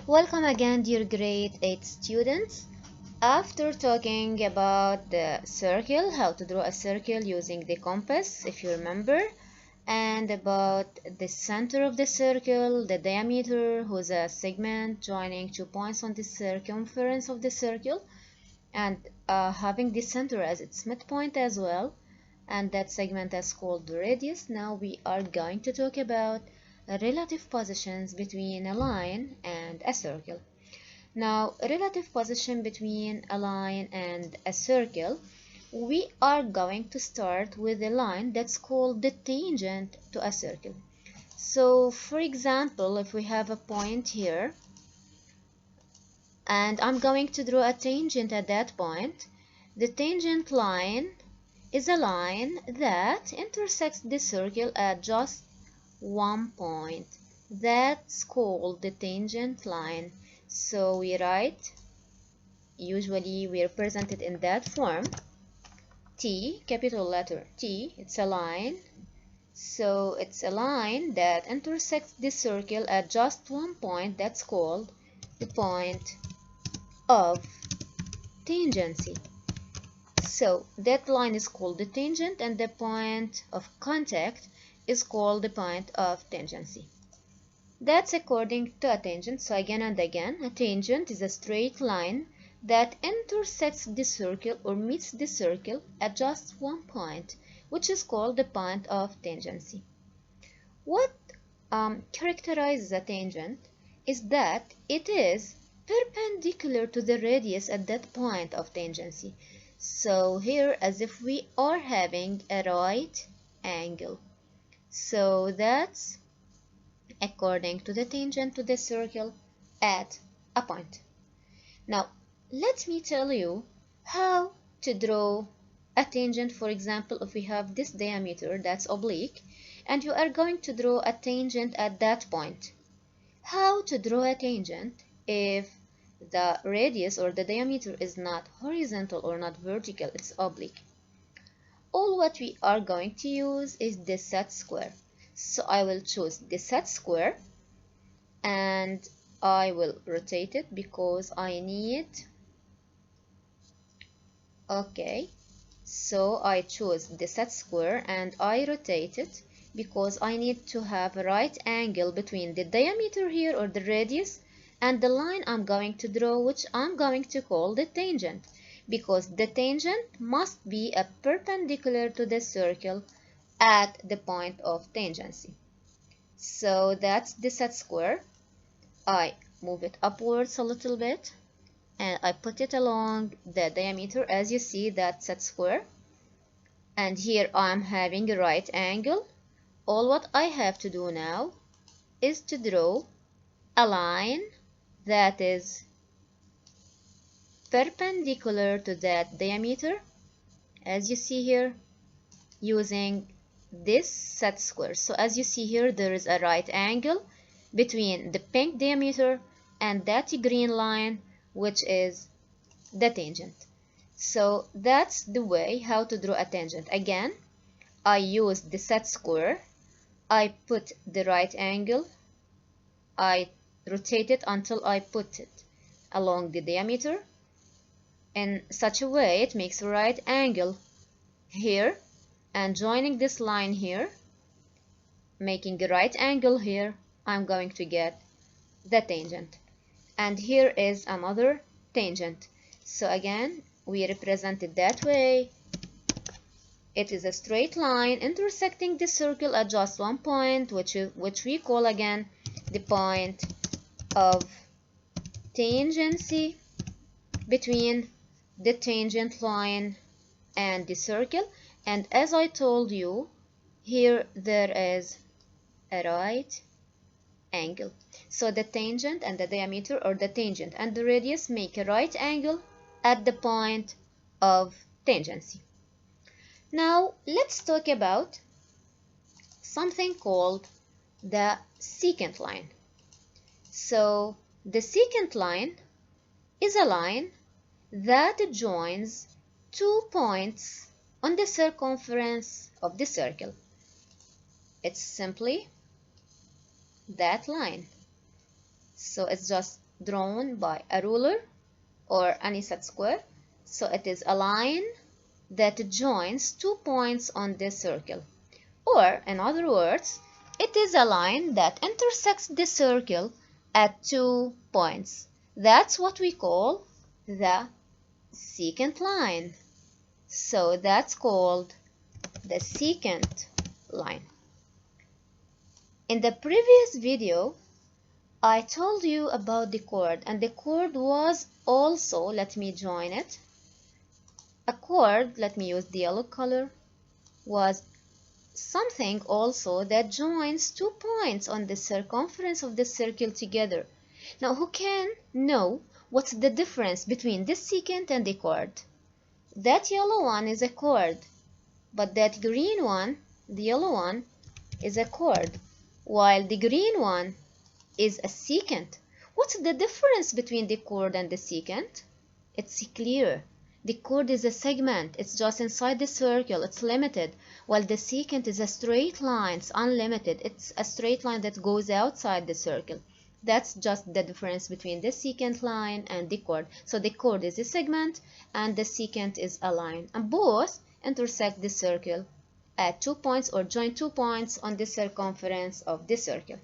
Welcome again, dear grade 8 students. After talking about the circle, how to draw a circle using the compass, if you remember, and about the center of the circle, the diameter, who's a segment joining 2 points on the circumference of the circle, and having the center as its midpoint as well, and that segment is called the radius. Now we are going to talk about relative positions between a line and a circle. Now, relative position between a line and a circle, we are going to start with a line that's called the tangent to a circle. So, for example, if we have a point here, and I'm going to draw a tangent at that point, the tangent line is a line that intersects the circle at just one point. That's called the tangent line. So we write, usually we represent it in that form, T, capital letter T, it's a line. So it's a line that intersects the circle at just one point. That's called the point of tangency. So that line is called the tangent, and the point of contact is called the point of tangency. That's according to a tangent. So again and again, a tangent is a straight line that intersects the circle or meets the circle at just one point, which is called the point of tangency. What characterizes a tangent is that it is perpendicular to the radius at that point of tangency. So here, as if we are having a right angle. So that's according to the tangent to the circle at a point. Now, let me tell you how to draw a tangent. For example, if we have this diameter that's oblique, and you are going to draw a tangent at that point. How to draw a tangent if the radius or the diameter is not horizontal or not vertical, it's oblique. All what we are going to use is the set square. So I will choose the set square and I will rotate it because I need. Okay, so I choose the set square and I rotate it because I need to have a right angle between the diameter here or the radius and the line I'm going to draw, which I'm going to call the tangent, because the tangent must be a perpendicular to the circle at the point of tangency. So that's the set square. I move it upwards a little bit and I put it along the diameter, as you see that set square, and here I'm having a right angle. All what I have to do now is to draw a line that is perpendicular to that diameter, as you see here, using this set square. So as you see here, there is a right angle between the pink diameter and that green line, which is the tangent. So that's the way how to draw a tangent. Again, I use the set square, I put the right angle, I rotate it until I put it along the diameter in such a way it makes a right angle here, and joining this line here, making a right angle here, I'm going to get the tangent. And here is another tangent. So again, we represent it that way. It is a straight line intersecting the circle at just one point, which we call again the point of tangency between the tangent line and the circle. And as I told you, here there is a right angle. So the tangent and the diameter, or the tangent and the radius, make a right angle at the point of tangency. Now let's talk about something called the secant line. So the secant line is a line that joins 2 points on the circumference of the circle. It's simply that line. So it's just drawn by a ruler or any set square. So it is a line that joins 2 points on this circle. Or, in other words, it is a line that intersects the circle at 2 points. That's what we call the secant line. So that's called the secant line. In the previous video, I told you about the chord, and the chord was also, let me join it. A chord, let me use the yellow color, was something also that joins 2 points on the circumference of the circle together. Now, who can know what's the difference between this secant and the chord? That yellow one is a chord, but that green one, the yellow one, is a chord, while the green one is a secant. What's the difference between the chord and the secant? It's clear. The chord is a segment. It's just inside the circle. It's limited. While the secant is a straight line. It's unlimited. It's a straight line that goes outside the circle. That's just the difference between the secant line and the chord. So the chord is a segment and the secant is a line. And both intersect the circle at 2 points or join 2 points on the circumference of the circle.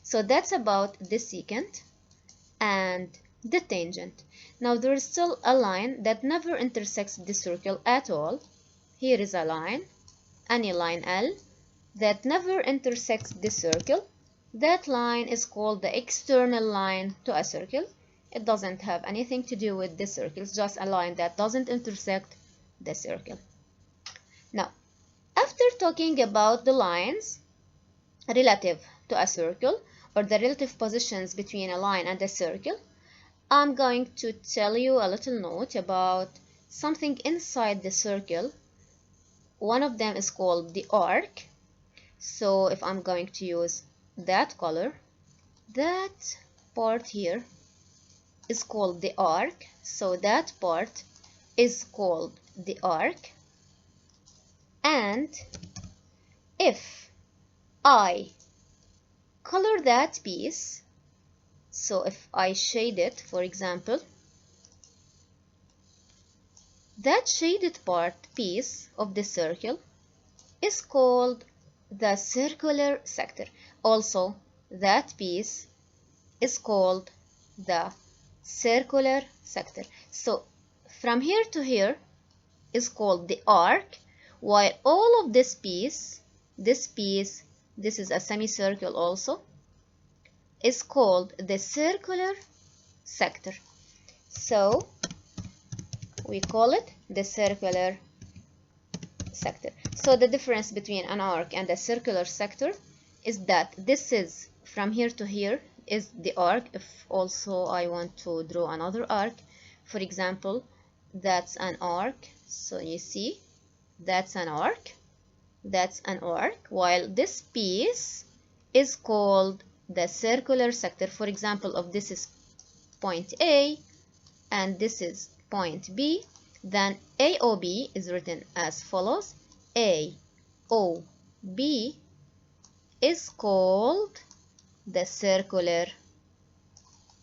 So that's about the secant and the tangent. Now there is still a line that never intersects the circle at all. Here is a line, any line L, that never intersects the circle. That line is called the external line to a circle. It doesn't have anything to do with the circle. It's just a line that doesn't intersect the circle. Now, after talking about the lines relative to a circle, or the relative positions between a line and a circle, I'm going to tell you a little note about something inside the circle. One of them is called the arc. So if I'm going to use that color, that part here is called the arc. So that part is called the arc. And if I color that piece, so if I shade it, for example, that shaded piece of the circle is called the circular sector. Also, that piece is called the circular sector. So from here to here is called the arc, while all of this piece, this is a semicircle also, is called the circular sector. So we call it the circular sector. So the difference between an arc and a circular sector is that this is from here to here is the arc. If also I want to draw another arc, for example, that's an arc. So you see, that's an arc. That's an arc, while this piece is called the circular sector. For example, if this is point A and this is point B, then AOB is written as follows. AOB is called the circular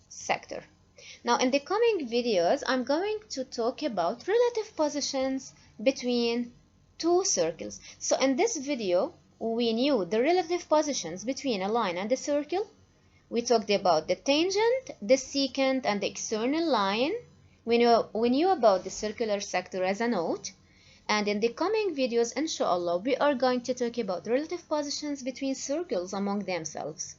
sector. Now in the coming videos, I'm going to talk about relative positions between two circles. So in this video, we knew the relative positions between a line and a circle. We talked about the tangent, the secant, and the external line. We knew about the circular sector as a note. And in the coming videos, inshallah, we are going to talk about relative positions between circles among themselves.